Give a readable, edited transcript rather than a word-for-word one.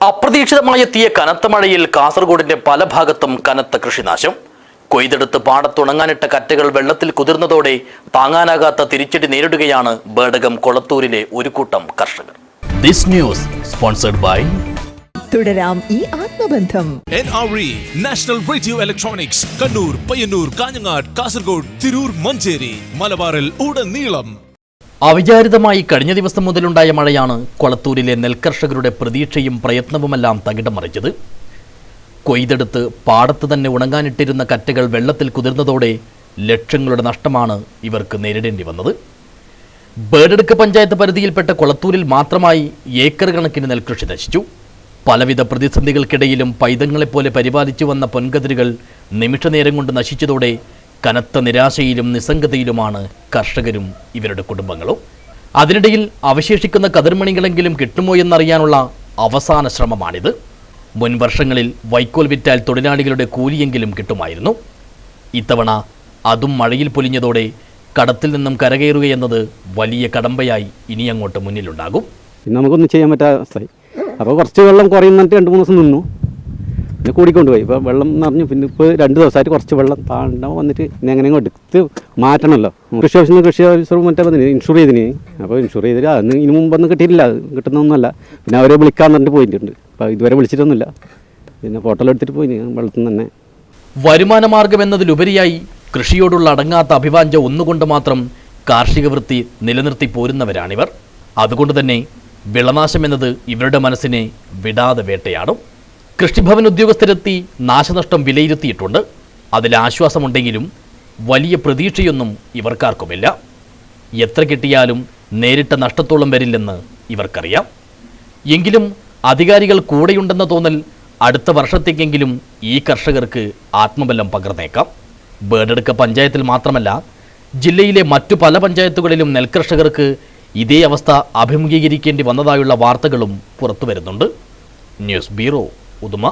അപ്രതീക്ഷിതമായി എത്തിയ കനത്ത മഴയിൽ കാസർഗോഡിന്റെ പല ഭാഗത്തും കനത്ത കൃഷിനാശം. കൊയ്തെടുത്ത് പാടത്തുണങ്ങാനിട്ട കറ്റകൾ വെള്ളത്തിൽ കുതിർന്നതോടെ താങ്ങാനാകാത്ത തിരിച്ചടി നേരിടുകയാണ് ബേഡകം കൊളത്തൂരിലെ ഒരു കൂട്ടം കർഷകർ. ദിസ് ന്യൂസ് സ്പോൺസർഡ് ബൈ തുടരാം ഈ ആത്മബന്ധം. NRE national radio electronics Kannur, Payyanur, Kanhangad, Kasaragod, Tirur, Manjeri, മലബാറിൽ ഉടനീളം. അവിചാരിതമായി കഴിഞ്ഞ ദിവസം മുതലുണ്ടായ മഴയാണ് കൊളത്തൂരിലെ നെൽകർഷകരുടെ പ്രതീക്ഷയും പ്രയത്നവുമെല്ലാം തകിടം മറിച്ചത്. കൊയ്തെടുത്ത് പാടത്ത് തന്നെ ഉണങ്ങാനിട്ടിരുന്ന കറ്റകൾ വെള്ളത്തിൽ കുതിർന്നതോടെ ലക്ഷങ്ങളുടെ നഷ്ടമാണ് ഇവർക്ക് നേരിടേണ്ടി വന്നത്. ബേഡടുക്ക പഞ്ചായത്ത് പരിധിയിൽപ്പെട്ട കൊളത്തൂരിൽ മാത്രമായി ഏക്കർ കണക്കിന് നെൽകൃഷി നശിച്ചു. പലവിധ പ്രതിസന്ധികൾക്കിടയിലും പൈതങ്ങളെപ്പോലെ പരിപാലിച്ചു വന്ന പൊൻകതിരുകൾ നിമിഷനേരം കൊണ്ട് നശിച്ചതോടെ കനത്ത നിരാശയിലും നിസ്സംഗതയിലുമാണ് കർഷകരും ഇവരുടെ കുടുംബങ്ങളും. അതിനിടയിൽ അവശേഷിക്കുന്ന കതിർമണികളെങ്കിലും കിട്ടുമോ എന്നറിയാനുള്ള അവസാന ശ്രമമാണിത്. മുൻ വർഷങ്ങളിൽ വൈക്കോൽ വിറ്റാൽ തൊഴിലാളികളുടെ കൂലിയെങ്കിലും കിട്ടുമായിരുന്നു. ഇത്തവണ അതും മഴയിൽ പൊലിഞ്ഞതോടെ കടത്തിൽ നിന്നും കരകയറുകയെന്നത് വലിയ കടമ്പയായി ഇനിയങ്ങോട്ട് മുന്നിലുണ്ടാകും. നമുക്കൊന്നും ചെയ്യാൻ പറ്റാത്ത അവസ്ഥയായി. അപ്പോൾ കുറച്ച് വെള്ളം കുറയുന്നിട്ട് 2-3 ദിവസം നിന്നു, പിന്നെ കൂടിക്കൊണ്ടുപോയി. ഇപ്പോൾ വെള്ളം നിറഞ്ഞു. പിന്നെ ഇപ്പോൾ 2 ദിവസമായിട്ട് കുറച്ച് വെള്ളം താണ്ടാവും വന്നിട്ട് പിന്നെ എങ്ങനെയും എടുത്ത് മാറ്റണമല്ലോ. കൃഷി ഓഫീസർ മറ്റേ വന്നിന് ഇൻഷുർ ചെയ്തിന്. അപ്പോൾ ഇൻഷുർ ചെയ്തിട്ട് അന്ന് ഇതിന് മുമ്പൊന്നും കിട്ടിയിട്ടില്ല, അത് കിട്ടുന്നൊന്നുമല്ല. പിന്നെ അവരെ വിളിക്കാന്ന് പറഞ്ഞിട്ട് പോയിട്ടുണ്ട്. അപ്പോൾ ഇതുവരെ വിളിച്ചിട്ടൊന്നുമില്ല. പിന്നെ ഫോട്ടോ എടുത്തിട്ട് പോയി വെള്ളത്തിൽ തന്നെ. വരുമാന മാർഗം എന്നതിലുപരിയായി കൃഷിയോടുള്ള അടങ്ങാത്ത അഭിവാഞ്ച ഒന്നുകൊണ്ട് മാത്രം കാർഷിക വൃത്തി നിലനിർത്തി പോരുന്നവരാണിവർ. അതുകൊണ്ട് തന്നെ വിളനാശം എന്നത് ഇവരുടെ മനസ്സിനെ വിടാതെ വേട്ടയാടും. കൃഷിഭവൻ ഉദ്യോഗസ്ഥരെത്തി നാശനഷ്ടം വിലയിരുത്തിയിട്ടുണ്ട്. അതിൽ ആശ്വാസമുണ്ടെങ്കിലും വലിയ പ്രതീക്ഷയൊന്നും ഇവർക്കാർക്കുമില്ല. എത്ര കിട്ടിയാലും നേരിട്ട നഷ്ടത്തോളം വരില്ലെന്ന് ഇവർക്കറിയാം. എങ്കിലും അധികാരികൾ കൂടെയുണ്ടെന്ന തോന്നൽ അടുത്ത വർഷത്തേക്കെങ്കിലും ഈ കർഷകർക്ക് ആത്മബലം പകർന്നേക്കാം. ബേഡടുക്ക പഞ്ചായത്തിൽ മാത്രമല്ല, ജില്ലയിലെ മറ്റു പല പഞ്ചായത്തുകളിലും നെൽകർഷകർക്ക് ഇതേ അവസ്ഥ അഭിമുഖീകരിക്കേണ്ടി വന്നതായുള്ള വാർത്തകളും പുറത്തുവരുന്നുണ്ട്. News bureau, Uduma.